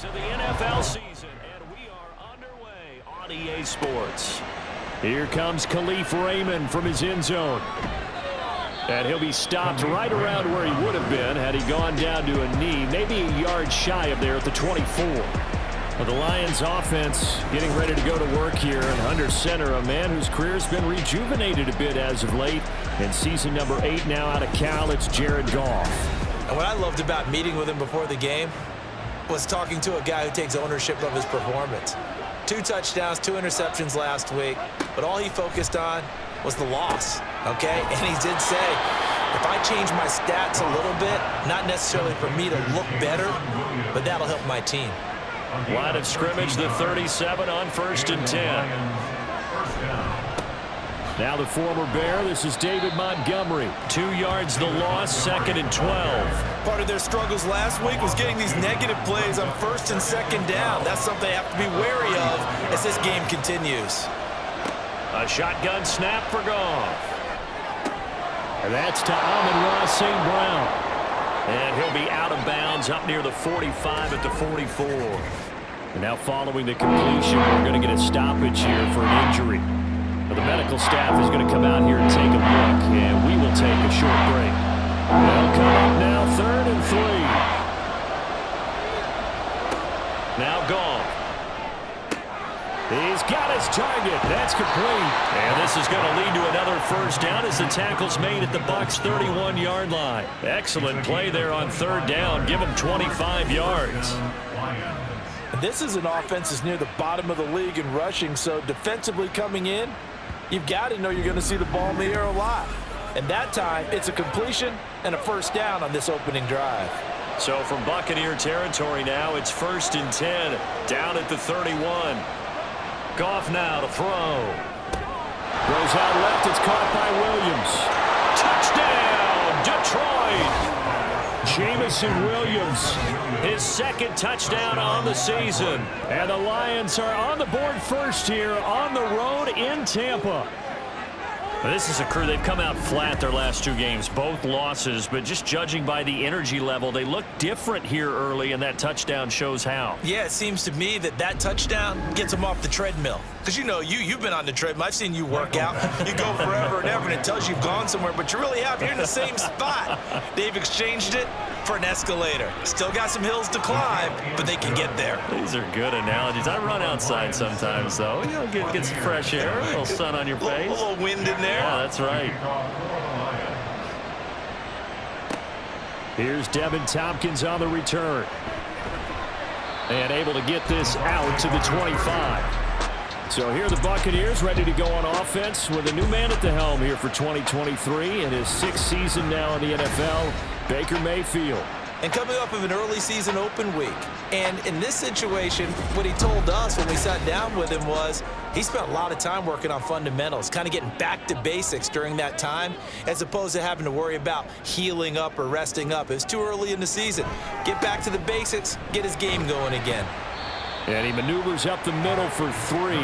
of the NFL season, and we are underway on EA Sports. Here comes Khalif Raymond from his end zone. And he'll be stopped right around where he would have been had he gone down to a knee, maybe a yard shy of there at the 24. Well, the Lions offense getting ready to go to work here, and under center, a man whose career has been rejuvenated a bit as of late. In season number 8 now out of Cal, it's Jared Goff. And what I loved about meeting with him before the game was talking to a guy who takes ownership of his performance. 2 touchdowns, 2 interceptions last week, but all he focused on was the loss, okay? And he did say, if I change my stats a little bit, not necessarily for me to look better, but that'll help my team. Line of scrimmage, the 37 on 1st and 10. Now the former Bear, this is David Montgomery. 2 yards the loss, 2nd and 12. Part of their struggles last week was getting these negative plays on 1st and 2nd down. That's something they have to be wary of as this game continues. A shotgun snap for Goff. And that's to Amon-Ra St. Brown. And he'll be out of bounds up near the 45 at the 44. And now following the completion, we're going to get a stoppage here for an injury. The medical staff is going to come out here and take a look, and we will take a short break. They'll come up now, 3rd and 3. Now Goff. He's got his target. That's complete. And this is going to lead to another first down as the tackle's made at the Bucs' 31-yard line. Excellent play there on 3rd down. Give him 25 yards. This is an offense that's near the bottom of the league in rushing, so defensively coming in, you've got to know you're going to see the ball in the air a lot. And that time, it's a completion and a first down on this opening drive. So from Buccaneer territory now, it's 1st and 10, down at the 31. Goff now to throw. Goes out left, it's caught by Williams. Touchdown, Detroit! Jamison Williams, his 2nd touchdown on the season. And the Lions are on the board first here on the road in Tampa. This is a crew, they've come out flat their last 2 games, both losses, but just judging by the energy level, they look different here early, and that touchdown shows how. Yeah, it seems to me that touchdown gets them off the treadmill. Because, you know, you've been on the treadmill. I've seen you work out. You go forever and ever, and it tells you you've gone somewhere, but you really have. You're in the same spot. They've exchanged it for an escalator. Still got some hills to climb, but they can get there. These are good analogies. I run outside sometimes, though. You know, get some fresh air, a little sun on your face. A little wind in there. Yeah, that's right. Here's Devin Tompkins on the return. And able to get this out to the 25. So here are the Buccaneers ready to go on offense with a new man at the helm here for 2023 in his 6th season now in the NFL, Baker Mayfield. And coming off of an early season open week. And in this situation, what he told us when we sat down with him was he spent a lot of time working on fundamentals, kind of getting back to basics during that time, as opposed to having to worry about healing up or resting up. It's too early in the season. Get back to the basics, get his game going again. And he maneuvers up the middle for 3,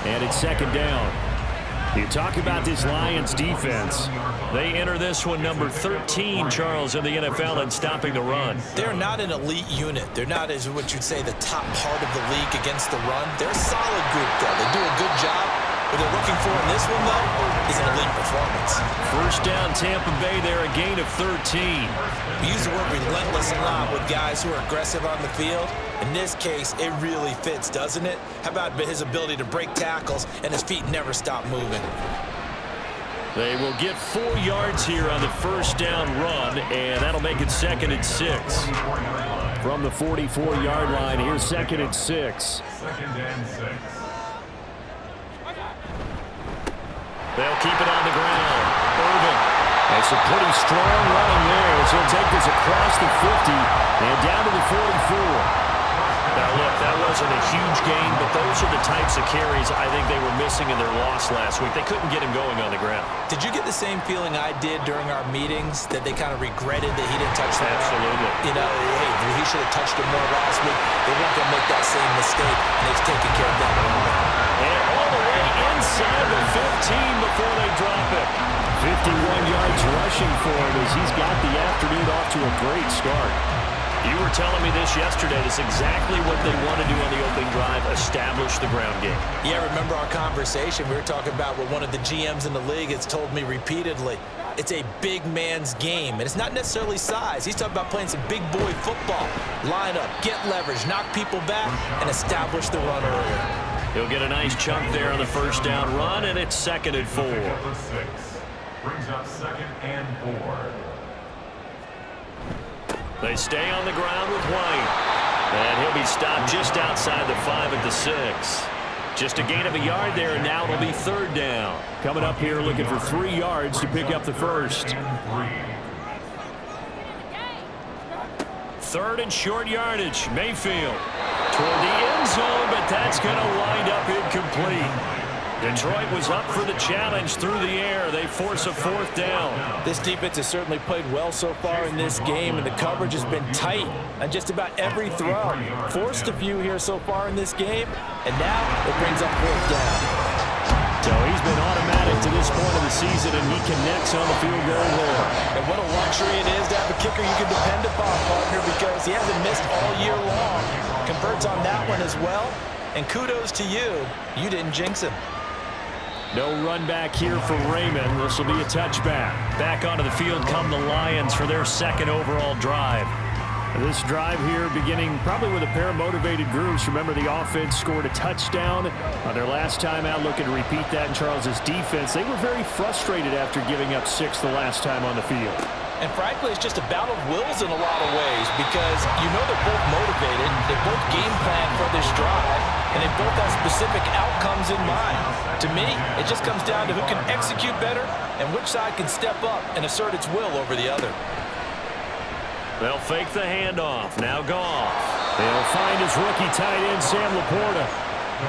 and it's 2nd down. You talk about this Lions defense. They enter this one number 13, Charles, in the NFL in stopping the run. They're not an elite unit. They're not, as what you'd say, the top part of the league against the run. They're a solid group, though. They do a good job. What they're looking for in this one, though, is an elite performance. First down, Tampa Bay there, a gain of 13. We use the word relentless a lot with guys who are aggressive on the field. In this case, it really fits, doesn't it? How about his ability to break tackles and his feet never stop moving? They will get 4 yards here on the first down run, and that'll make it 2nd and 6. From the 44-yard line, here's 2nd and 6. They'll keep it on the ground. Irvin. And some pretty strong running there as he'll take this across the 50 and down to the 44. Now, look, that wasn't a huge gain, but those are the types of carries I think they were missing in their loss last week. They couldn't get him going on the ground. Did you get the same feeling I did during our meetings, that they kind of regretted that he didn't touch the ball? Absolutely. You know, hey, he should have touched it more last week. They weren't going to make that same mistake, and they've taken care of that. And all the way inside the 15 before they drop it. 51 yards rushing for him as he's got the afternoon off to a great start. You were telling me this yesterday. That's exactly what they want to do on the opening drive, establish the ground game. Yeah, remember our conversation? We were talking about what one of the GMs in the league has told me repeatedly. It's a big man's game, and it's not necessarily size. He's talking about playing some big boy football. Line up, get leverage, knock people back, and establish the run early. He'll get a nice chunk there on the first down run, and it's 2nd and 4. Brings up 2nd and 4. They stay on the ground with White. And he'll be stopped just outside the 5 at the 6. Just a gain of a yard there, and now it'll be 3rd down. Coming up here looking for 3 yards to pick up the first. 3rd and short yardage. Mayfield toward the end zone, but that's going to wind up incomplete. Detroit was up for the challenge through the air. They force a 4th down. This defense has certainly played well so far in this game, and the coverage has been tight on just about every throw. Forced a few here so far in this game, and now it brings up 4th down. So he's been automatic to this point of the season, and he connects on the field goal there. And what a luxury it is to have a kicker you can depend upon, partner, because he hasn't missed all year long. Converts on that one as well, and kudos to you. You didn't jinx him. No run back here for Raymond. This will be a touchback. Back onto the field come the Lions for their 2nd overall drive. This drive here beginning probably with a pair of motivated groups. Remember, the offense scored a touchdown on their last time out. Looking to repeat that in Charles's defense. They were very frustrated after giving up 6 the last time on the field. And frankly, it's just a battle of wills in a lot of ways because you know they're both motivated, they both game plan for this drive, and they both have specific outcomes in mind. To me, it just comes down to who can execute better and which side can step up and assert its will over the other. They'll fake the handoff. Now Goff. They'll find his rookie tight end, Sam Laporta.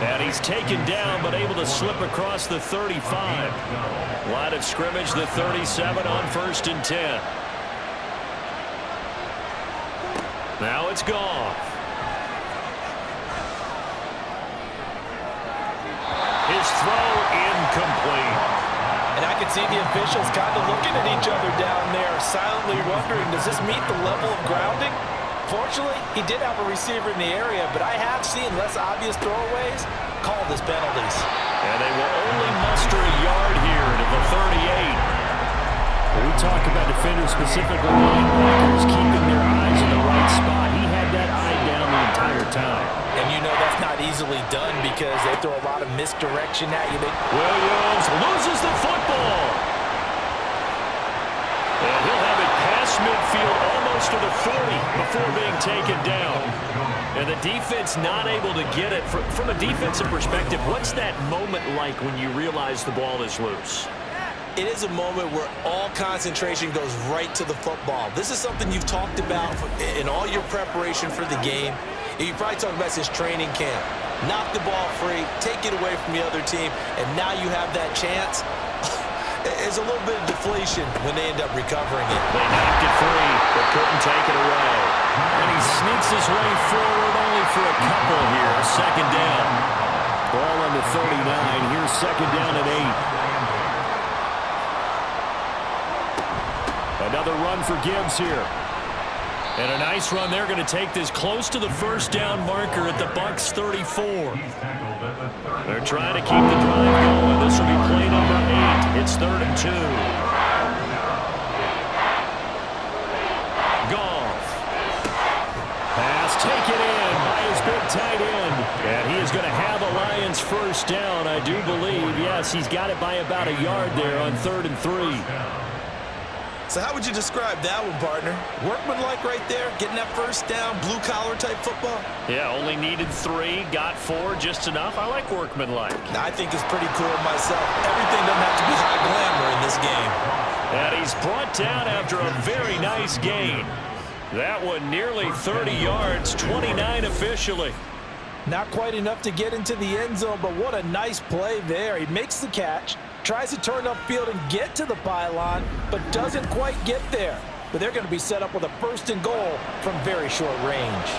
And he's taken down, but able to slip across the 35. Line of scrimmage, the 37 on 1st and 10. Now it's Goff. His throw incomplete. And I can see the officials kind of looking at each other down there, silently wondering, does this meet the level of grounding? Fortunately, he did have a receiver in the area, but I have seen less obvious throwaways called as penalties. And they will only muster a yard here to the 38. When we talk about defenders, specifically linebackers, keeping their eyes in the right spot. He had that eye down the entire time. And you know that's not easily done because they throw a lot of misdirection at you. Williams loses the football. And he'll have it past midfield almost to the 40 before being taken down. And the defense not able to get it. From a defensive perspective, what's that moment like when you realize the ball is loose? It is a moment where all concentration goes right to the football. This is something you've talked about in all your preparation for the game. You probably talked about this training camp. Knock the ball free, take it away from the other team, and now you have that chance. There's a little bit of deflation when they end up recovering it. They knocked it free, but couldn't take it away. And he sneaks his way forward only for a couple here. 2nd down. Ball on the 39. Here's 2nd down and 8. Another run for Gibbs here. And a nice run. They're going to take this close to the 1st down marker at the Bucs 34. They're trying to keep the drive going. This will be play number 8. It's 3rd and 2. Goff. Pass taken in by his big tight end. And he is going to have a Lions 1st down, I do believe. Yes, he's got it by about a yard there on 3rd and 3. So how would you describe that one, partner? Workmanlike right there, getting that 1st down, blue-collar type football? Yeah, only needed 3, got 4, just enough. I like workmanlike. I think it's pretty cool myself. Everything doesn't have to be high glamour in this game. And he's brought down after a very nice gain. That one nearly 30 yards, 29 officially. Not quite enough to get into the end zone, but what a nice play there. He makes the catch, tries to turn upfield and get to the pylon, but doesn't quite get there. But they're going to be set up with a 1st and goal from very short range.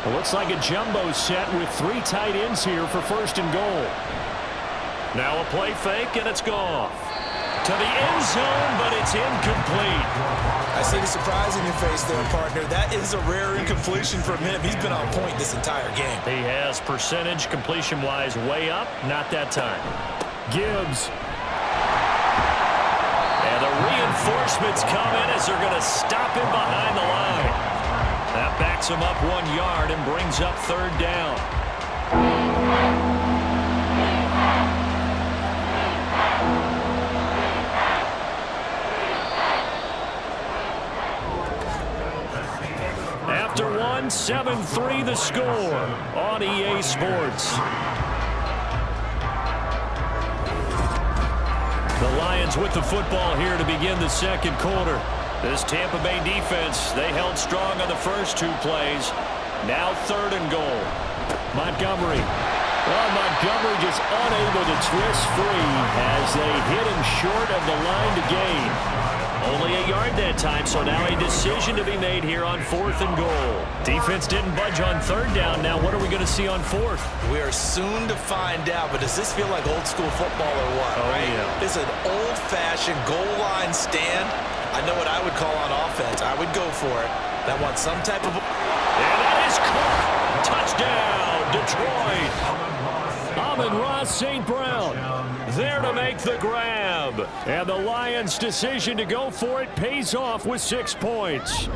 It looks like a jumbo set with 3 tight ends here for 1st and goal. Now a play fake, and it's gone. To the end zone, but it's incomplete. I see the surprise in your face there, partner. That is a rare incompletion from him. He's been on point this entire game. He has percentage completion-wise way up. Not that time. Gibbs. And the reinforcements come in as they're going to stop him behind the line. That backs him up 1 yard and brings up third down. After one, 7-3 the score on EA Sports. The Lions with the football here to begin the second quarter. This Tampa Bay defense, they held strong on the first 2 plays. Now 3rd and goal. Montgomery. Well, Montgomery just unable to twist free as they hit him short of the line to gain. Only a yard that time, so now a decision to be made here on 4th and goal. Defense didn't budge on 3rd down. Now what are we going to see on 4th? We are soon to find out, but does this feel like old school football or what, right? Yeah. This is an old-fashioned goal line stand. I know what I would call on offense. I would go for it. I want some type of... And that is caught. Touchdown, Detroit. Amon-Ra St. Brown there to make the grab. And the Lions' decision to go for it pays off with 6 points.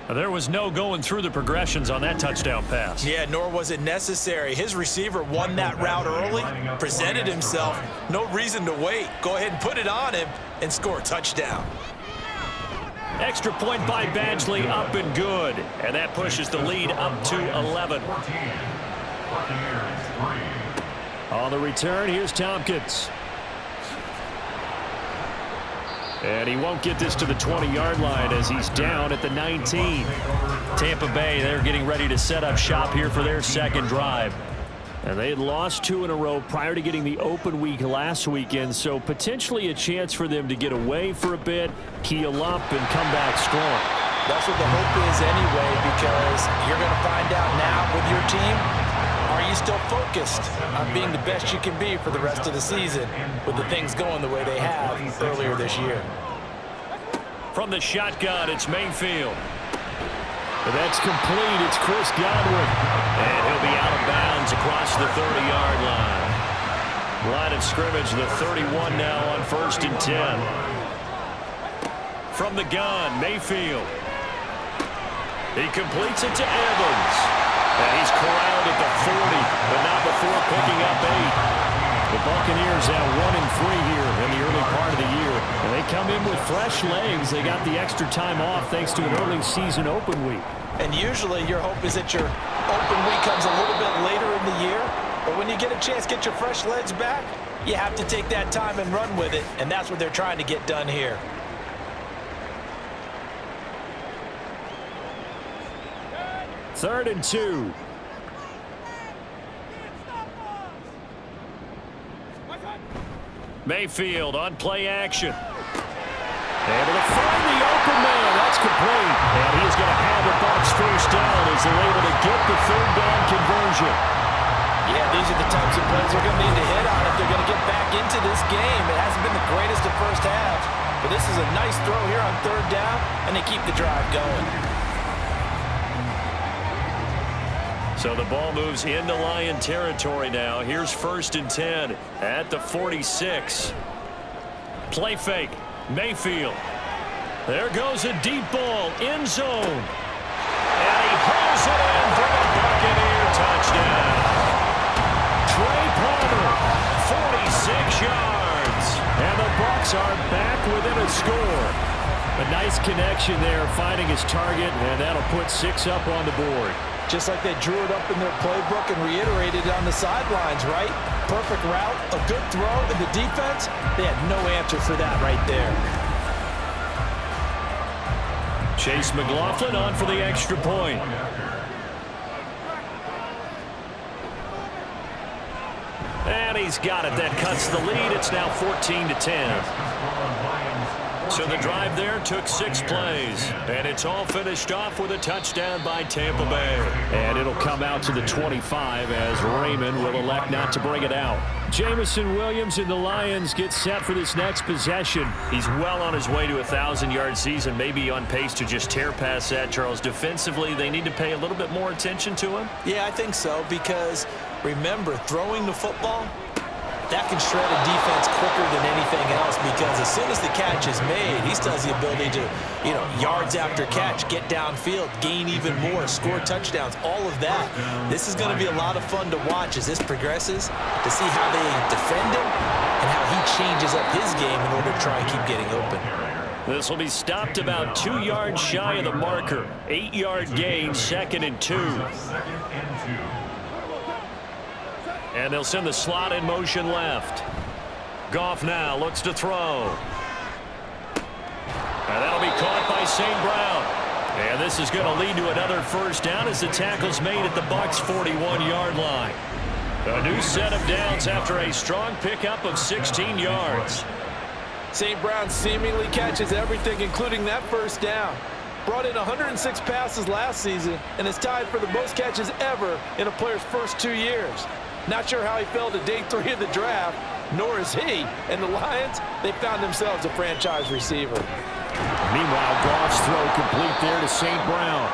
There was no going through the progressions on that touchdown pass. Yeah, nor was it necessary. His receiver won that route early, presented himself. No reason to wait. Go ahead and put it on him and score a touchdown. Extra point by Badgley, up and good. And that pushes the lead up to 11. On the return, here's Tompkins. And he won't get this to the 20-yard line as he's down at the 19. Tampa Bay, they're getting ready to set up shop here for their second drive. And they had lost 2 in a row prior to getting the open week last weekend, so potentially a chance for them to get away for a bit, heal up, and come back strong. That's what the hope is anyway, because you're going to find out now with your team, are you still focused on being the best you can be for the rest of the season with the things going the way they have earlier this year? From the shotgun, it's Mayfield. And that's complete. It's Chris Godwin. And he'll be out of bounds across the 30-yard line. Line of scrimmage, the 31 now on 1st and 10. From the gun, Mayfield. He completes it to Evans. And he's corralled at the 40, but not before picking up 8. The Buccaneers at 1-3 here in the early part of the year. And they come in with fresh legs. They got the extra time off thanks to an early season open week. And usually your hope is that your open week comes a little bit later in the year. But when you get a chance to get your fresh legs back, you have to take that time and run with it. And that's what they're trying to get done here. Third and 2. Mayfield on play action. Able to find the open man. That's complete. And he's going to have the Bucs first down as they're able to get the 3rd down conversion. Yeah, these are the types of plays they're going to need to hit on if they're going to get back into this game. It hasn't been the greatest of first halves, but this is a nice throw here on 3rd down, and they keep the drive going. So the ball moves into Lion territory now. Here's 1st and 10 at the 46. Play fake. Mayfield. There goes a deep ball. End zone. And he hauls it in for the Buccaneer touchdown. Trey Palmer, 46 yards. And the Bucs are back within a score. A nice connection there, finding his target, and that'll put 6 up on the board. Just like they drew it up in their playbook and reiterated it on the sidelines, right? Perfect route, a good throw, and the defense, they had no answer for that right there. Chase McLaughlin on for the extra point. And he's got it. That cuts the lead. It's now 14-10. So the drive there took 6 plays, and it's all finished off with a touchdown by Tampa Bay. And it'll come out to the 25 as Raymond will elect not to bring it out. Jamison Williams and the Lions get set for this next possession. He's well on his way to a 1,000-yard season, maybe on pace to just tear past that, Charles. Defensively, they need to pay a little bit more attention to him? Yeah, I think so, because remember, throwing the football, that can shred a defense quicker than anything else, because as soon as the catch is made, he still has the ability to, yards after catch, get downfield, gain even more, score touchdowns, all of that. This is going to be a lot of fun to watch as this progresses, to see how they defend him and how he changes up his game in order to try and keep getting open. This will be stopped about 2 yards shy of the marker. 8-yard gain, 2nd and 2. And they'll send the slot in motion left. Goff now looks to throw. And that'll be caught by St. Brown. And this is going to lead to another first down as the tackle's made at the Bucs' 41-yard line. A new set of downs after a strong pickup of 16 yards. St. Brown seemingly catches everything, including that first down. Brought in 106 passes last season and is tied for the most catches ever in a player's first 2 years. Not sure how he fell to day 3 of the draft, nor is he. And the Lions, they found themselves a franchise receiver. Meanwhile, Goff's throw complete there to St. Brown.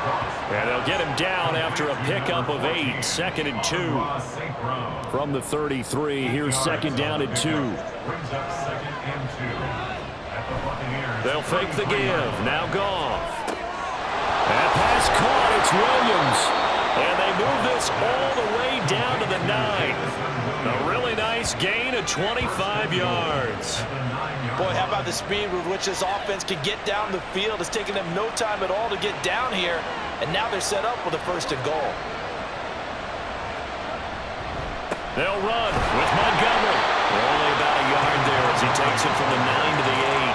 And they'll get him down after a pickup of 8, 2nd and 2. From the 33, here's 2nd down and 2. They'll fake the give. Now Goff. That pass caught. It's Williams. And they move this all the way down to the 9. A really nice gain of 25 yards. Boy, how about the speed with which this offense can get down the field? It's taken them no time at all to get down here, and now they're set up with a 1st and goal. They'll run with Montgomery. Only about a yard there as he takes it from the 9 to the 8.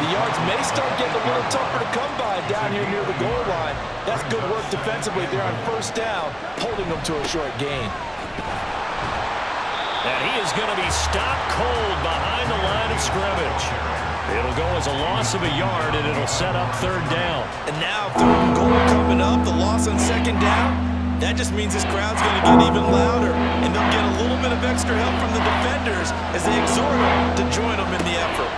The yards may start getting a little tougher to come by down here near the goal line. That's good work defensively there on 1st down, holding them to a short gain. And he is going to be stopped cold behind the line of scrimmage. It'll go as a loss of a yard, and it'll set up 3rd down. And now 3rd and goal coming up, the loss on 2nd down. That just means this crowd's going to get even louder, and they'll get a little bit of extra help from the defenders as they exhort them to join them in the effort.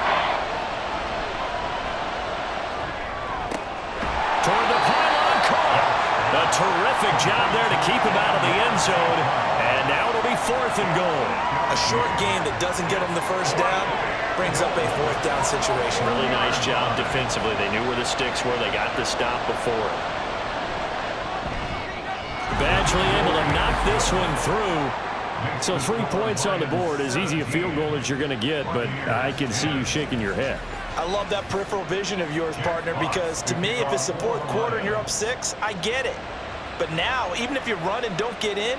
Toward the pylon, caught. A terrific job there to keep him out of the end zone. And now it'll be 4th and goal. A short gain that doesn't get them the 1st down brings up a 4th down situation. Really nice job defensively. They knew where the sticks were. They got the stop before. Badgley able to knock this one through. So 3 points on the board, as easy a field goal as you're going to get, but I can see you shaking your head. I love that peripheral vision of yours, partner, because to me, if it's the 4th quarter and you're up 6, I get it. But now, even if you run and don't get in,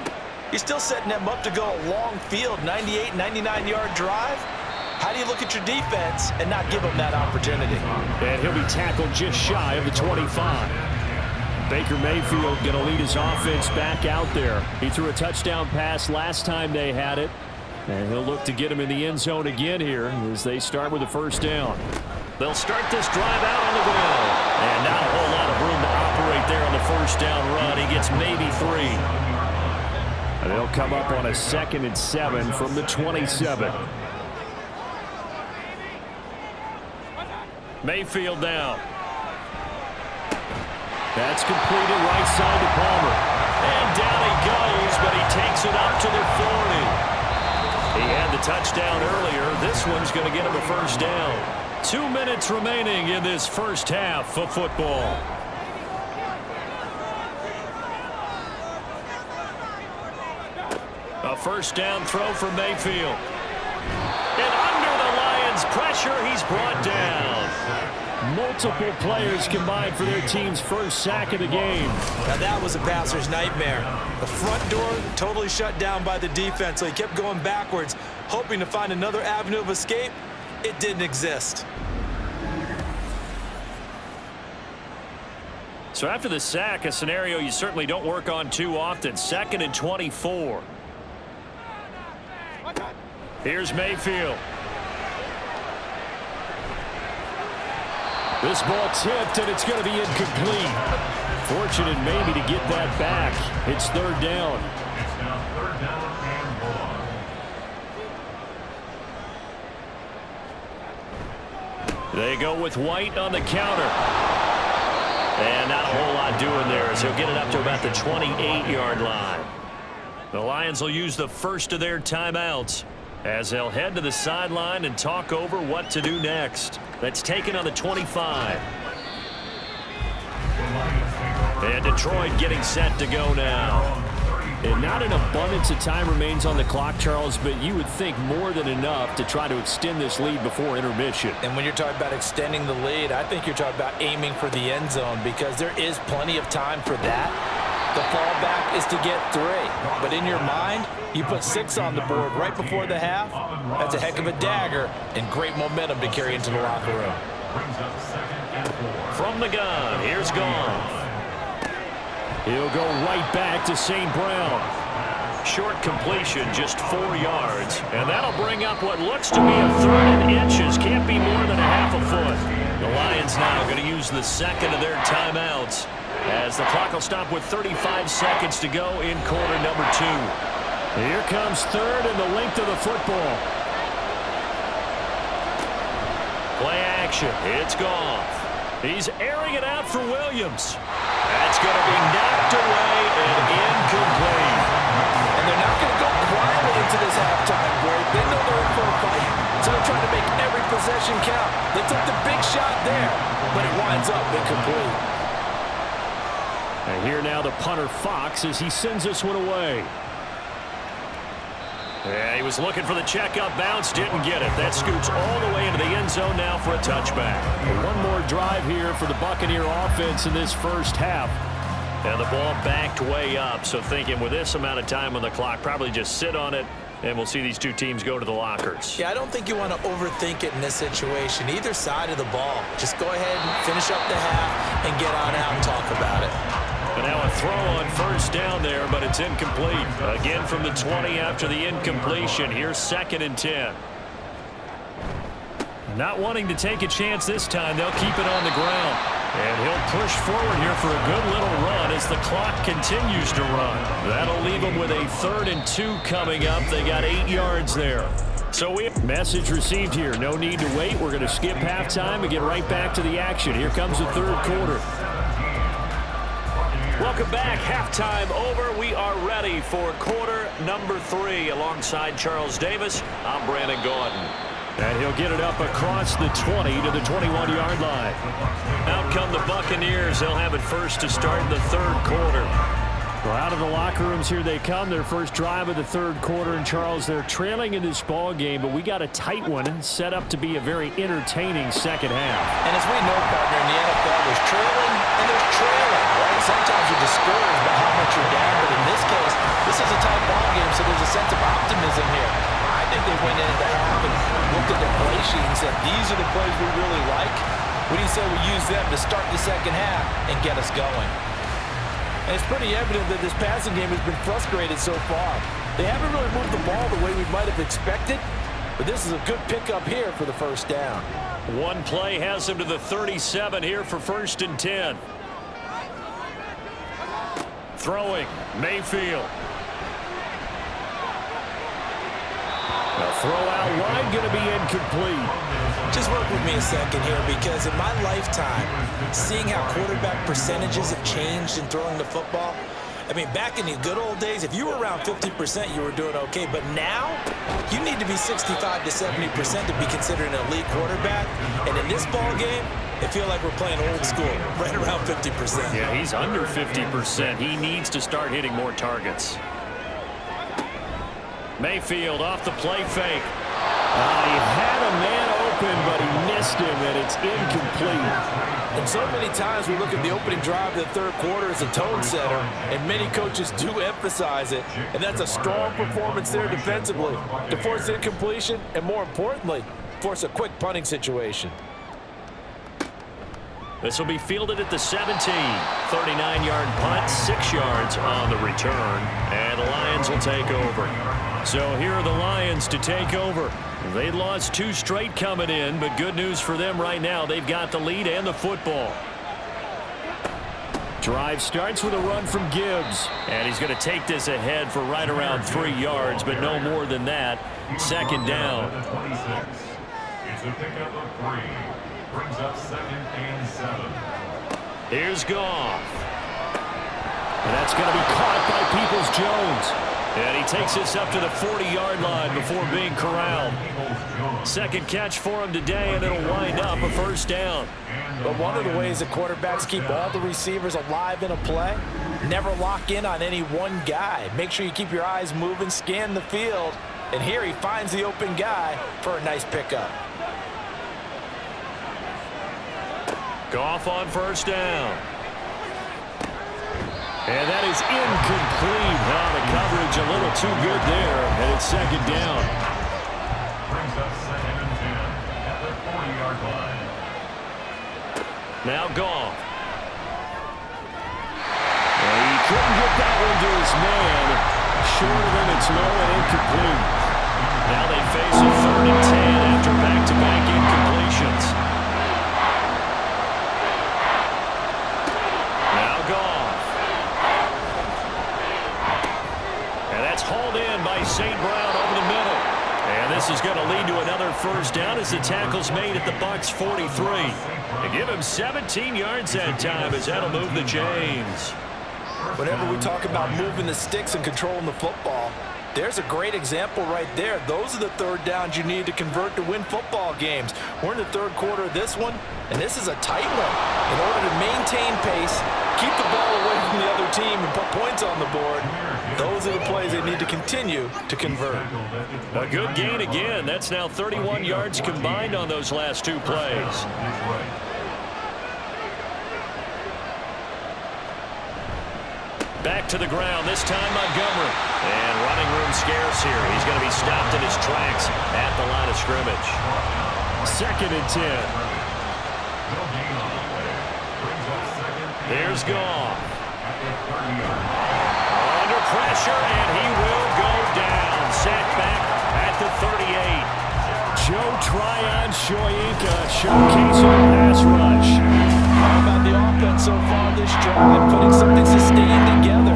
you're still setting them up to go a long field, 98, 99-yard drive. How do you look at your defense and not give them that opportunity? And he'll be tackled just shy of the 25. Baker Mayfield going to lead his offense back out there. He threw a touchdown pass last time they had it. And he'll look to get him in the end zone again here as they start with a 1st down. They'll start this drive out on the ground. And not a whole lot of room to operate there on the 1st down run. He gets maybe 3. And they'll come up on a 2nd and 7 from the 27. Mayfield down. That's completed right side to Palmer. And down he goes, but he takes it up to the 40. He had the touchdown earlier. This one's going to get him a 1st down. 2 minutes remaining in this first half of football. A 1st down throw from Mayfield. And under the Lions' pressure, he's brought down. Multiple players combined for their team's 1st sack of the game. Now that was a passer's nightmare. The front door totally shut down by the defense, so he kept going backwards, hoping to find another avenue of escape. It didn't exist. So after the sack, a scenario you certainly don't work on too often. 2nd and 24. Here's Mayfield. This ball tipped, and it's going to be incomplete. Fortunate maybe to get that back. It's third down. It's now third down and 1. They go with White on the counter. And not a whole lot doing there as he'll get it up to about the 28-yard line. The Lions will use the first of their timeouts as they'll head to the sideline and talk over what to do next. That's taken on the 25. And Detroit getting set to go now. And not an abundance of time remains on the clock, Charles, but you would think more than enough to try to extend this lead before intermission. And when you're talking about extending the lead, I think you're talking about aiming for the end zone because there is plenty of time for that. The fallback is to get 3. But in your mind, you put 6 on the board right before the half. That's a heck of a dagger and great momentum to carry into the locker room. From the gun, here's Goff. He'll go right back to St. Brown. Short completion, just 4 yards. And that'll bring up what looks to be a third and inches. Can't be more than a half a foot. The Lions now going to use the second of their timeouts as the clock will stop with 35 seconds to go in quarter number 2. Here comes third and the length of the football. Play action. It's Goff. He's airing it out for Williams. That's going to be knocked away and incomplete. And they're not going to go quietly into this halftime break. They know they're in for a fight, so they're trying to make every possession count. They took the big shot there, but it winds up incomplete. And here now the punter Fox as he sends this one away. Yeah, he was looking for the checkup bounce, didn't get it. That scoots all the way into the end zone now for a touchback. One more drive here for the Buccaneer offense in this first half. And the ball backed way up, so thinking with this amount of time on the clock, probably just sit on it, and we'll see these two teams go to the lockers. Yeah, I don't think you want to overthink it in this situation. Either side of the ball. Just go ahead and finish up the half and get on out and talk about it. And now a throw on first down there, but it's incomplete. Again from the 20 after the incompletion. Here's 2nd and 10. Not wanting to take a chance this time, they'll keep it on the ground. And he'll push forward here for a good little run as the clock continues to run. That'll leave them with a 3rd and 2 coming up. They got 8 yards there. So message received here. No need to wait. We're going to skip halftime and get right back to the action. Here comes the third quarter. Welcome back. Halftime over. We are ready for quarter number 3 alongside Charles Davis. I'm Brandon Gaudin. And he'll get it up across the 20 to the 21-yard line. Out come the Buccaneers. They'll have it first to start the third quarter. Well, out of the locker rooms here they come. Their first drive of the third quarter. And, Charles, they're trailing in this ball game, but we got a tight one set up to be a very entertaining second half. And as we know, partner, in the NFL, there's trailing and there's trailing, right? Sometimes you're discouraged by how much you're down, but in this case, this is a tight ball game, so there's a sense of optimism here. I think they went into half and looked at their play sheet and said, these are the plays we really like. What do you say we use them to start the second half and get us going? And it's pretty evident that this passing game has been frustrated so far. They haven't really moved the ball the way we might have expected, but this is a good pickup here for the first down. One play has them to the 37 here for 1st and 10. Throwing, Mayfield. The throw out wide going to be incomplete. Just work with me a second here, because in my lifetime, seeing how quarterback percentages have changed in throwing the football, I mean, back in the good old days, if you were around 50%, you were doing okay. But now, you need to be 65 to 70% to be considered an elite quarterback. And in this ball game, I feel like we're playing old school, right around 50%. Yeah, he's under 50%. He needs to start hitting more targets. Mayfield off the play fake. He had a man open, but he missed him, and it's incomplete. And so many times we look at the opening drive of the third quarter as a tone setter, and many coaches do emphasize it. And that's a strong performance there defensively to force incompletion and, more importantly, force a quick punting situation. This will be fielded at the 17. 39-yard punt, 6 yards on the return, and the Lions will take over. So here are the Lions to take over. They lost 2 straight coming in, but good news for them right now. They've got the lead and the football. Drive starts with a run from Gibbs. And he's going to take this ahead for right around 3 yards, but no more than that. Second down. It's a pickup of 3. Brings up 2nd and 7. Here's Goff. And that's going to be caught by Peoples-Jones. And he takes this up to the 40-yard line before being corralled. Second catch for him today, and it'll wind up a first down. But one of the ways that quarterbacks keep all the receivers alive in a play, never lock in on any one guy. Make sure you keep your eyes moving, scan the field. And here he finds the open guy for a nice pickup. Goff on first down. And that is incomplete. Now the coverage a little too good there, and it's second down. Brings up 2nd and 10 at the 40-yard line. Now Goff. And he couldn't get that one to his man. Short of him, it's low and incomplete. Now they face a 3rd and 10 after back-to-back incompletions. Now Goff. Hauled in by St. Brown over the middle. And this is going to lead to another first down as the tackle's made at the Bucs 43. They give him 17 yards that time as that'll move the chains. Whenever we talk about moving the sticks and controlling the football, there's a great example right there. Those are the 3rd downs you need to convert to win football games. We're in the 3rd quarter of this one, and this is a tight one. In order to maintain pace, keep the ball away from the other team, and put points on the board, those are the plays they need to continue to convert. A good gain again. That's now 31 yards combined on those last 2 plays. Back to the ground, this time Montgomery. And running room scarce here. He's going to be stopped in his tracks at the line of scrimmage. 2nd and 10. Here's Goff. Under pressure, and he will go down. Sacked back at the 38. Joe Tryon-Shoyinka showcasing pass rush. How about the offense so far this drive, putting something sustained together?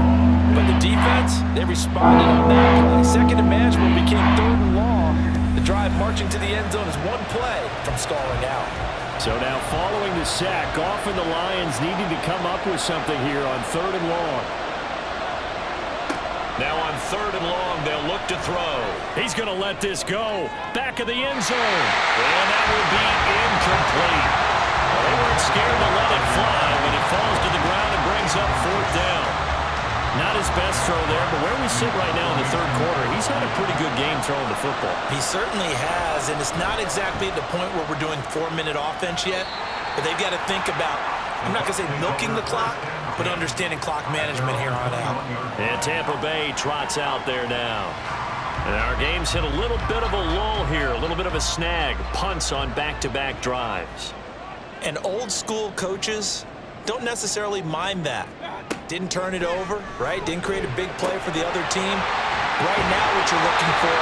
But the defense, they responded on that play. 2nd and manageable became 3rd and long. The drive marching to the end zone is 1 play from stalling out. So now following the sack, Goff and the Lions needing to come up with something here on 3rd and long. Now on 3rd and long, they'll look to throw. He's going to let this go. Back of the end zone. And that will be incomplete. They weren't scared to let it fly when it falls to the ground and brings up 4th down. Not his best throw there, but where we sit right now in the 3rd quarter, he's had a pretty good game throwing the football. He certainly has, and it's not exactly at the point where we're doing 4-minute offense yet, but they've got to think about, I'm not going to say milking the clock, but understanding clock management here on out. And Tampa Bay trots out there now. And our game's hit a little bit of a lull here, a little bit of a snag, punts on back-to-back drives. And old school coaches don't necessarily mind that. Didn't turn it over, right? Didn't create a big play for the other team. Right now what you're looking for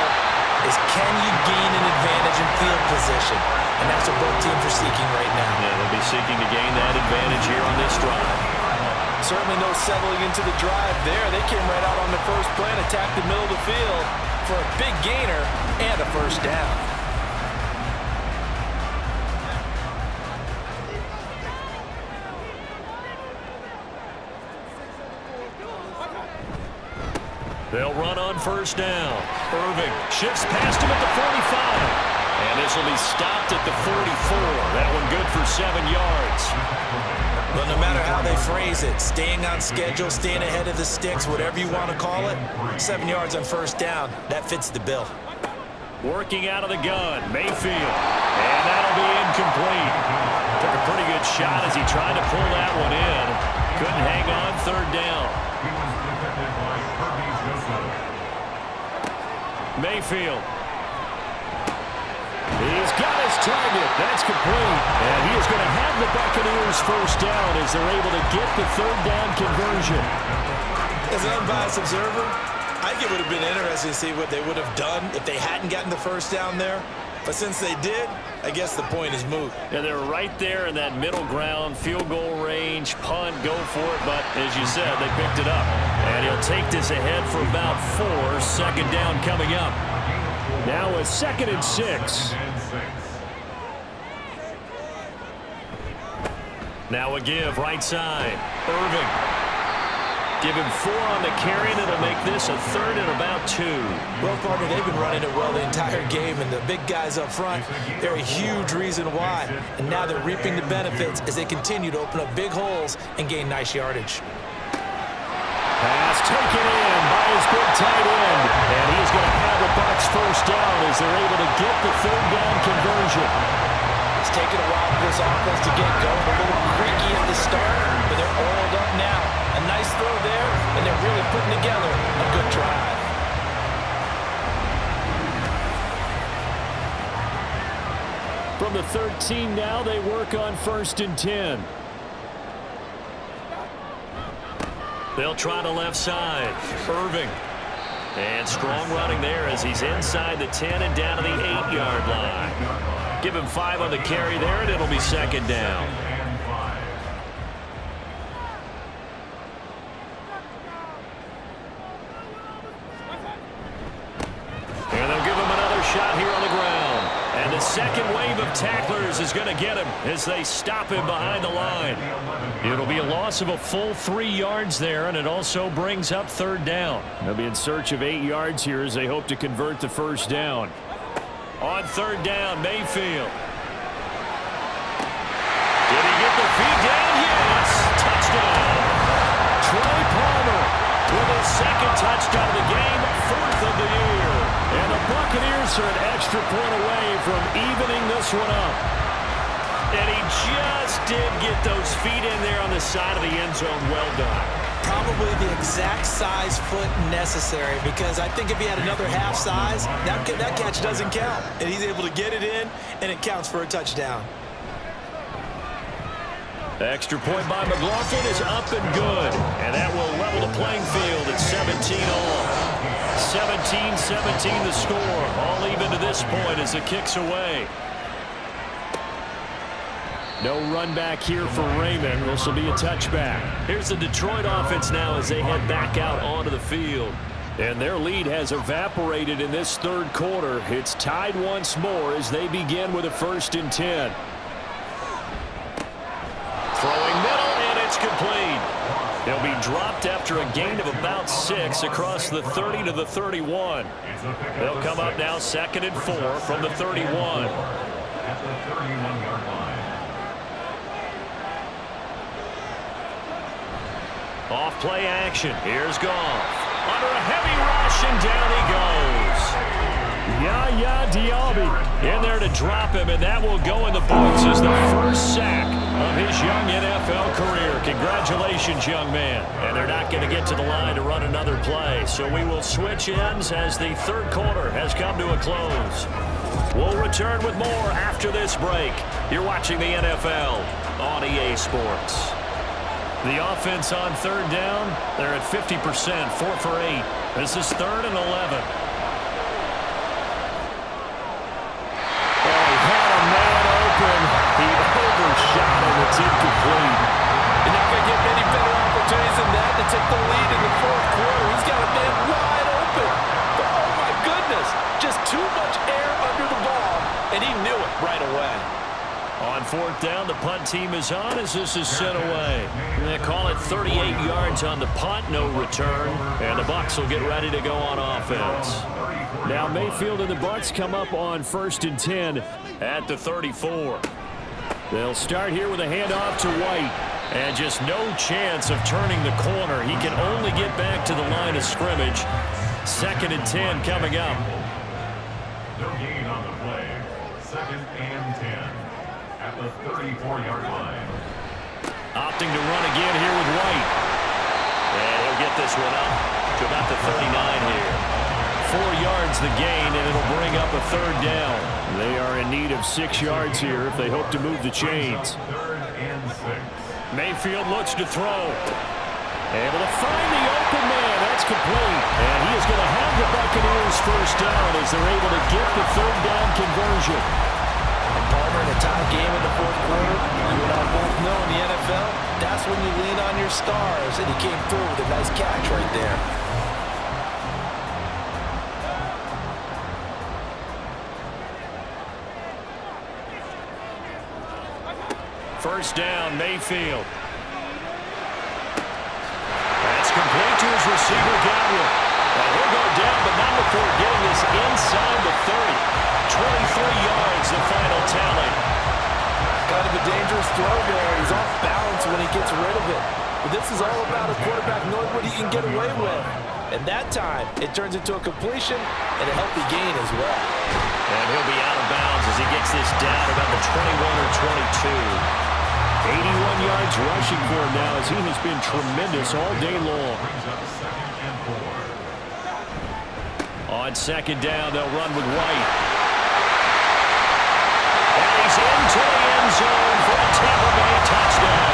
is can you gain an advantage in field position? And that's what both teams are seeking right now. Yeah, they'll be seeking to gain that advantage here on this drive. Certainly no settling into the drive there. They came right out on the first play and attacked the middle of the field for a big gainer and a first down. They'll run on first down. Irving shifts past him at the 45. And this will be stopped at the 44. That one good for 7 yards. But no matter how they phrase it, staying on schedule, staying ahead of the sticks, whatever you want to call it, 7 yards on first down, that fits the bill. Working out of the gun, Mayfield. And that'll be incomplete. Took a pretty good shot as he tried to pull that one in. Couldn't hang on, 3rd down. Mayfield. He's got his target. That's complete. And he is going to have the Buccaneers first down as they're able to get the 3rd down conversion. As an unbiased observer, I think it would have been interesting to see what they would have done if they hadn't gotten the first down there. But since they did, I guess the point is moot. Yeah, they're right there in that middle ground, field goal range, punt, go for it. But as you said, they picked it up. And he'll take this ahead for about 4. Second down coming up. Now a 2nd and 6. Now a give, right side. Irving. Give him 4 on the carry, and it'll make this a 3rd and about 2. Well, partner, they've been running it well the entire game, and the big guys up front, they're a huge reason why. And now they're reaping the benefits as they continue to open up big holes and gain nice yardage. Pass taken in by his big tight end. And he's going to have the Bucs first down as they're able to get the 3rd down conversion. It's taken a while for this offense to get going. A little creaky at the start, but they're oiled up now. A nice throw there, and they're really putting together a good drive. From the 13 now, they work on 1st and 10. They'll try the left side. Irving. And strong running there as he's inside the 10 and down to the 8-yard line. Give him 5 on the carry there, and it'll be 2nd down. And they'll give him another shot here on the ground. And the second wave of tacklers is going to get him as they stop him behind the line. It'll be a loss of a full 3 yards there, and it also brings up 3rd down. They'll be in search of 8 yards here as they hope to convert the 1st down. On 3rd down, Mayfield. Did he get the feet down? Yes! Touchdown! Troy Palmer with his 2nd touchdown of the game, 4th of the year. And the Buccaneers are an extra point away from evening this one up. And he just did get those feet in there on the side of the end zone. Well done. Probably the exact size foot necessary, because I think if he had another half size, that catch doesn't count. And he's able to get it in, and it counts for a touchdown. The extra point by McLaughlin is up and good. And that will level the playing field at 17 all. 17-17 the score. All even to this point as it kicks away. No run back here for Raymond. This will be a touchback. Here's the Detroit offense now as they head back out onto the field. And their lead has evaporated in this 3rd quarter. It's tied once more as they begin with a 1st and 10. Throwing middle, and it's complete. They'll be dropped after a gain of about 6 across the 30 to the 31. They'll come up now 2nd and 4 from the 31. At the 31-yard line. Off play action. Here's Goff. Under a heavy rush, and down he goes. Yaya Diaby in there to drop him, and that will go in the books as the first sack of his young NFL career. Congratulations, young man. And they're not going to get to the line to run another play, so we will switch ends as the 3rd quarter has come to a close. We'll return with more after this break. You're watching the NFL on EA Sports. The offense on 3rd down, they're at 50%, 4 for 8. This is 3rd and 11. Oh, he had a man open. He overshot him. It's incomplete. You're not going to get many better opportunities than that to take the lead in the 4th quarter. He's got a man wide open. But, oh, my goodness, just too much air under the ball, and he knew it right away. On 4th down, the punt team is on as this is sent away. They call it 38 yards on the punt, no return. And the Bucs will get ready to go on offense. Now Mayfield and the Bucs come up on 1st and 10 at the 34. They'll start here with a handoff to White. And just no chance of turning the corner. He can only get back to the line of scrimmage. 2nd and 10 coming up. No gain on the play. 2nd and 10. At the 34-yard line. Opting to run again here with White. And he'll get this one up to about the 39 here. 4 yards the gain, and it'll bring up a 3rd down. They are in need of 6 yards here if they hope to move the chains. 3rd and 6. Mayfield looks to throw. Able to find the open man. That's complete. And he is going to have the Buccaneers first down as they're able to get the third down conversion. And partner, in a tie game in the fourth quarter, you and I both know in the NFL, that's when you lean on your stars. And he came through with a nice catch right there. First down, Mayfield. That's complete to his receiver, Godwin. He'll go down, but not before getting this inside the 30. 23 yards, the final tally. Kind of a dangerous throw there. He's off balance when he gets rid of it. But this is all about a quarterback knowing what he can get away with. And that time, it turns into a completion and a healthy gain as well. And he'll be out of bounds as he gets this down about the 21 or 22. 81 yards rushing for him now as he has been tremendous all day long. Brings up 2nd and 4. On second down, they'll run with White. And he's into the end zone for a Tampa Bay touchdown.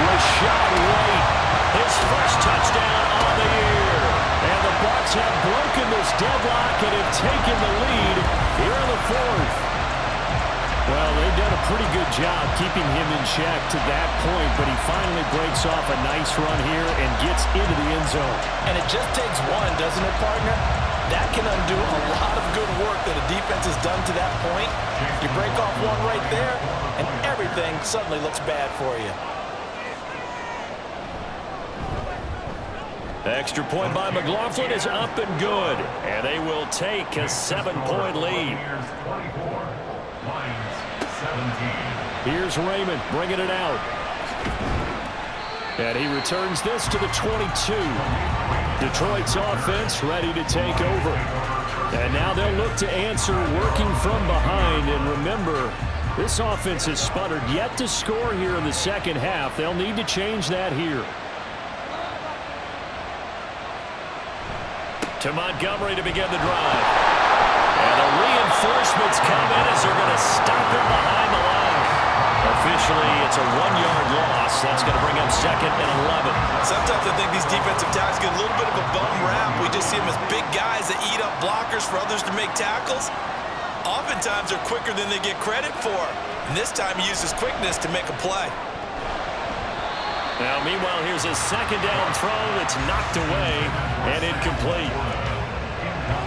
Rashad White, his first touchdown on the year. And the Bucs have broken this deadlock and have taken the lead here in the fourth. Well, they've done a pretty good job keeping him in check to that point, but he finally breaks off a nice run here and gets into the end zone. And it just takes one, doesn't it, partner? That can undo a lot of good work that a defense has done to that point. You break off one right there, and everything suddenly looks bad for you. Extra point by McLaughlin is up and good, and they will take a 7-point lead. 24, Lions 17. Here's Raymond bringing it out. And he returns this to the 22. Detroit's offense ready to take over. And now they'll look to answer working from behind. And remember, this offense has sputtered yet to score here in the second half. They'll need to change that here. To Montgomery to begin the drive. And the reinforcements come in as they're going to stop him behind the line. Officially, it's a 1-yard loss. That's going to bring up 2nd and 11. Sometimes I think these defensive tackles get a little bit of a bum rap. We just see them as big guys that eat up blockers for others to make tackles. Oftentimes, they're quicker than they get credit for. And this time, he uses quickness to make a play. Now, meanwhile, here's a second down throw that's knocked away and incomplete.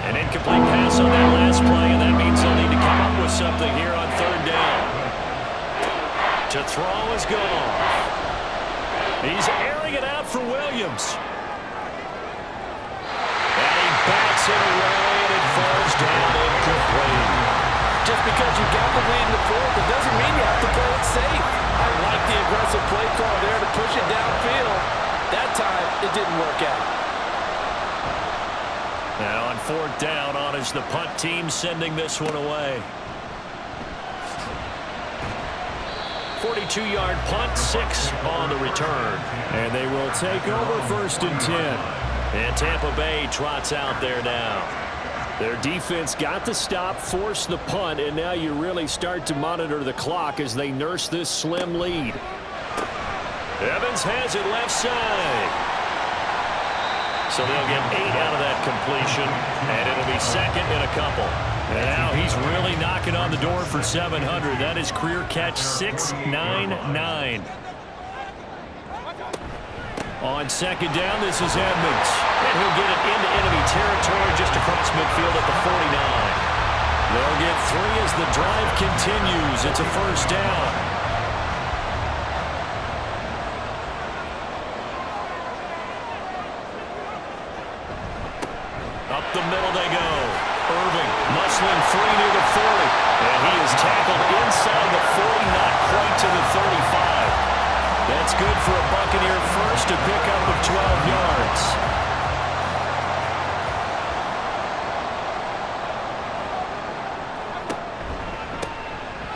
An incomplete pass on that last play, and that means they'll need to come up with something here on third down. To throw is gone. He's airing it out for Williams. And he backs it away, and it falls down incomplete. Just because you got the lead in the fourth, it doesn't mean you have to play it safe. I like the aggressive play call there to push it downfield. That time, it didn't work out. Now on fourth down, on is the punt team sending this one away. 42-yard punt, 6 on the return. And they will take over 1st and 10. And Tampa Bay trots out there now. Their defense got the stop, forced the punt, and now you really start to monitor the clock as they nurse this slim lead. Evans has it left side. So they'll get 8 out of that completion, and it'll be 2nd and a couple. And now he's really knocking on the door for 700. That is career catch 699. On second down, this is Edmonds. And he'll get it into enemy territory just across midfield at the 49. They'll get 3 as the drive continues. It's a first down. Up the middle they go. Irving muscling free near the 40. And he is tackled inside the 40, not quite to the 35. That's good for a Buccaneer first, a pickup of 12 yards.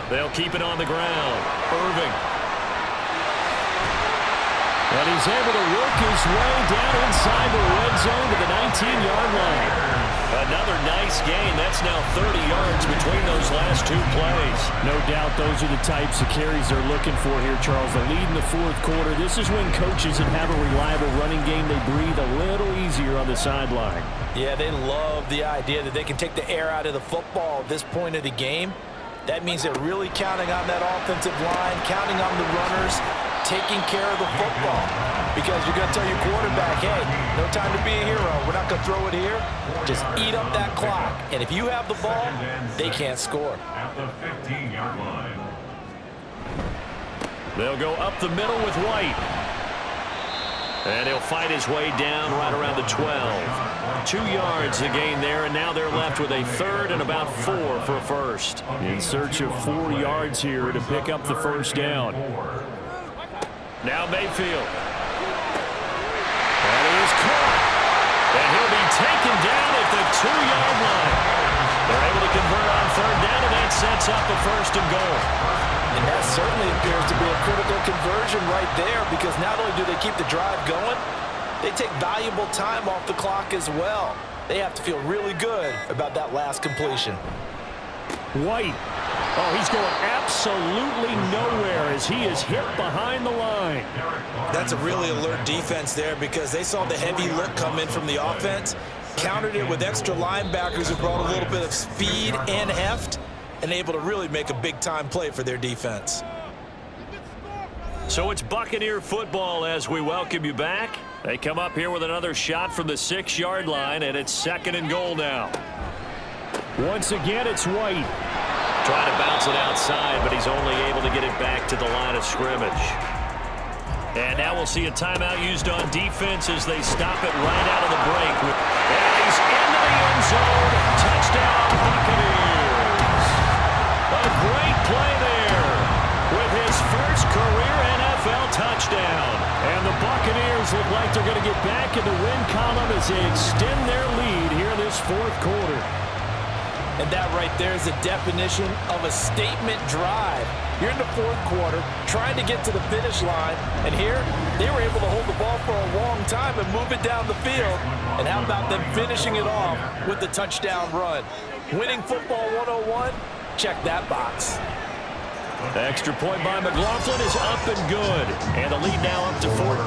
They'll keep it on the ground. Irving. And he's able to work his way down inside the red zone to the 19-yard line. A another nice gain. That's now 30 yards between those last two plays. No doubt those are the types of carries they're looking for here, Charles. The lead in the fourth quarter. This is when coaches that have a reliable running game, they breathe a little easier on the sideline. Yeah, they love the idea that they can take the air out of the football at this point of the game. That means they're really counting on that offensive line, counting on the runners, taking care of the football. Because you're going to tell your quarterback, hey, no time to be a hero. We're not going to throw it here. Just eat up that clock. And if you have the ball, they can't score. At the 15-yard line. They'll go up the middle with White. And he'll fight his way down right around the 12. 2 yards to gain there, and now they're left with a third and about 4 for a first. In search of 4 yards here to pick up the first down. Now Mayfield. And he is caught. And he'll be taken down at the 2-yard line. They're able to convert on third down, and that sets up the first and goal. And that certainly appears to be a critical conversion right there, because not only do they keep the drive going, they take valuable time off the clock as well. They have to feel really good about that last completion. White. Oh, he's going absolutely nowhere as he is hit behind the line. That's a really alert defense there, because they saw the heavy look come in from the offense, countered it with extra linebackers who brought a little bit of speed and heft, and able to really make a big-time play for their defense. So it's Buccaneer football as we welcome you back. They come up here with another shot from the 6-yard line, and it's second and goal now. Once again, it's White. Trying to bounce it outside, but he's only able to get it back to the line of scrimmage. And now we'll see a timeout used on defense as they stop it right out of the break. And he's into the end zone. Touchdown, Buccaneers. A great play there with his first career NFL touchdown. And the Buccaneers look like they're going to get back in the win column as they extend their lead here in this fourth quarter. And that right there is the definition of a statement drive. You're in the fourth quarter, trying to get to the finish line, and here, they were able to hold the ball for a long time and move it down the field. And how about them finishing it off with the touchdown run? Winning football 101, check that box. The extra point by McLaughlin is up and good, and the lead now up to 14.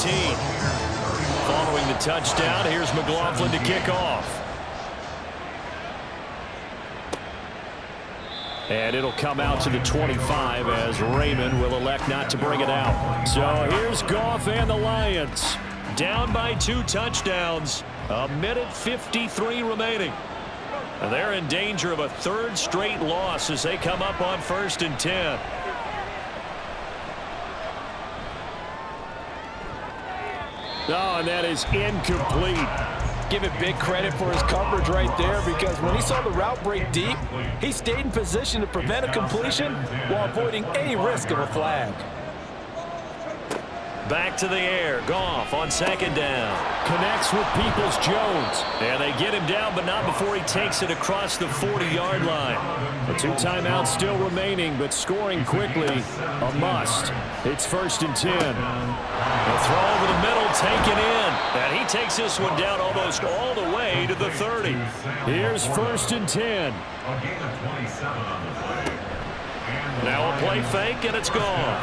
Following the touchdown, here's McLaughlin to kick off. And it'll come out to the 25 as Raymond will elect not to bring it out. So here's Goff and the Lions. Down by 2 touchdowns. 1:53 remaining. And they're in danger of a third straight loss as they come up on 1st and 10. Oh, and that is incomplete. Give it big credit for his coverage right there, because when he saw the route break deep, he stayed in position to prevent a completion while avoiding any risk of a flag. Back to the air. Goff on 2nd down. Connects with Peoples-Jones. And they get him down, but not before he takes it across the 40-yard line. The 2 timeouts still remaining, but scoring quickly, a must. It's 1st and 10. The throw over the middle, taken in. And he takes this one down almost all the way to the 30. Here's 1st and 10. Now a play fake, and it's gone.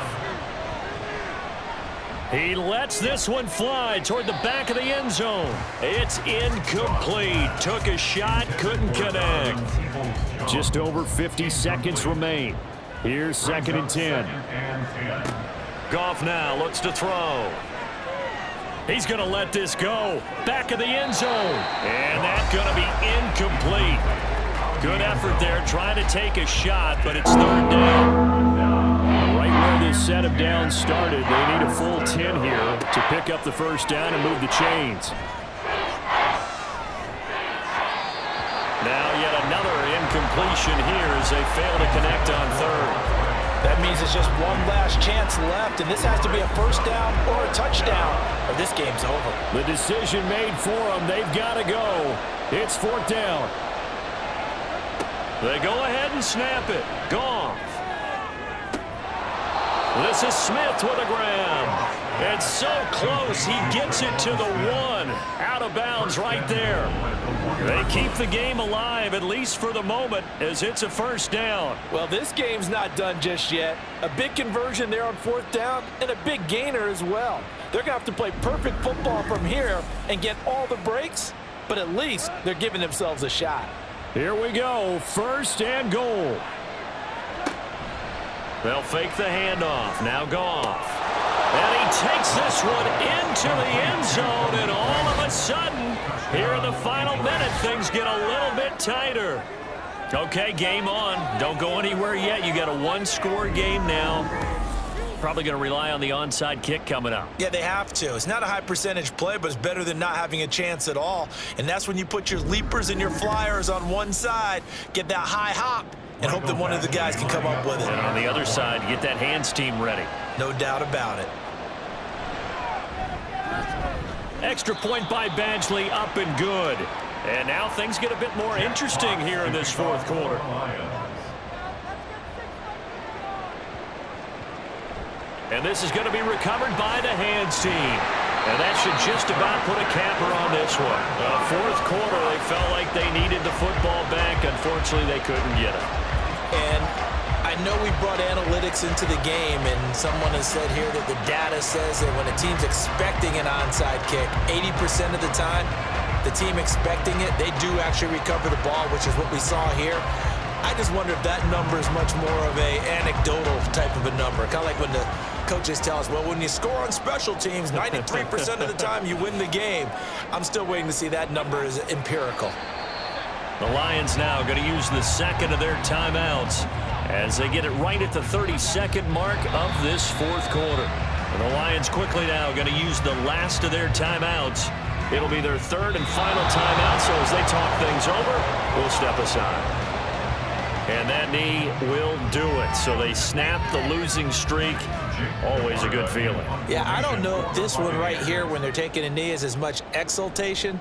He lets this one fly toward the back of the end zone. It's incomplete. Took a shot, couldn't connect. Just over 50 seconds remain. Here's 2nd and 10. Goff now looks to throw. He's going to let this go. Back of the end zone. And that's going to be incomplete. Good effort there trying to take a shot, but it's 3rd down. Right where this set of downs started, they need a full 10 here to pick up the first down and move the chains. Now yet another incompletion here as they fail to connect on 3rd. That means it's just one last chance left, and this has to be a first down or a touchdown, or this game's over. The decision made for them. They've got to go. It's 4th down. They go ahead and snap it. Goff. This is Smith with a grab. It's so close, he gets it to the 1. Out of bounds right there. They keep the game alive, at least for the moment, as it's a first down. Well, this game's not done just yet. A big conversion there on 4th down and a big gainer as well. They're going to have to play perfect football from here and get all the breaks, but at least they're giving themselves a shot. Here we go, 1st and goal. They'll fake the handoff, now Goff. And he takes this one into the end zone, and all of a sudden, here in the final minute, things get a little bit tighter. Okay, game on. Don't go anywhere yet. You got a 1-score game now. Probably going to rely on the onside kick coming up. Yeah, they have to. It's not a high percentage play, but it's better than not having a chance at all. And that's when you put your leapers and your flyers on one side, get that high hop, and hope that one of the guys can come up with it. And on the other side, get that hands team ready. No doubt about it. Extra point by Badgley, up and good. And now things get a bit more interesting here in this 4th quarter. And this is going to be recovered by the hands team. And that should just about put a capper on this one. 4th quarter, they felt like they needed the football back. Unfortunately, they couldn't get it. And I know we brought analytics into the game, and someone has said here that the data says that when a team's expecting an onside kick, 80% of the time, the team expecting it, they do actually recover the ball, which is what we saw here. I just wonder if that number is much more of a anecdotal type of a number. Kind of like when the coaches tell us, well, when you score on special teams, 93% of the time you win the game. I'm still waiting to see that number is empirical. The Lions now going to use the 2nd of their timeouts as they get it right at the 32nd mark of this 4th quarter. And the Lions quickly now going to use the last of their timeouts. It'll be their 3rd and final timeout, so as they talk things over, we'll step aside. And that knee will do it. So they snap the losing streak. Always a good feeling. Yeah, I don't know if this one right here, when they're taking a knee, is as much exultation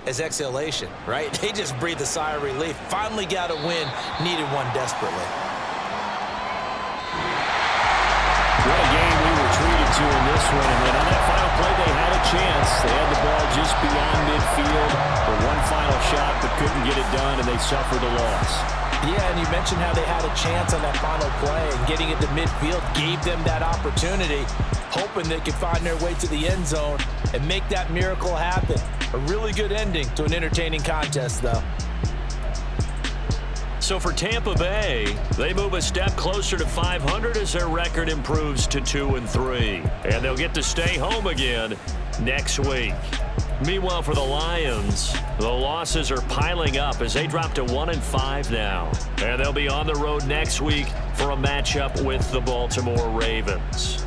as exhalation, right? They just breathe a sigh of relief. Finally got a win. Needed one desperately. What a game we were treated to in this one. And then on that final play, they had a chance. They had the ball just beyond midfield for one final shot, but couldn't get it done, and they suffered a loss. Yeah, and you mentioned how they had a chance on that final play, and getting it to midfield gave them that opportunity, hoping they could find their way to the end zone and make that miracle happen. A really good ending to an entertaining contest, though. So for Tampa Bay, they move a step closer to 500 as their record improves to 2-3. And they'll get to stay home again next week. Meanwhile, for the Lions, the losses are piling up as they drop to 1-5 now. And they'll be on the road next week for a matchup with the Baltimore Ravens.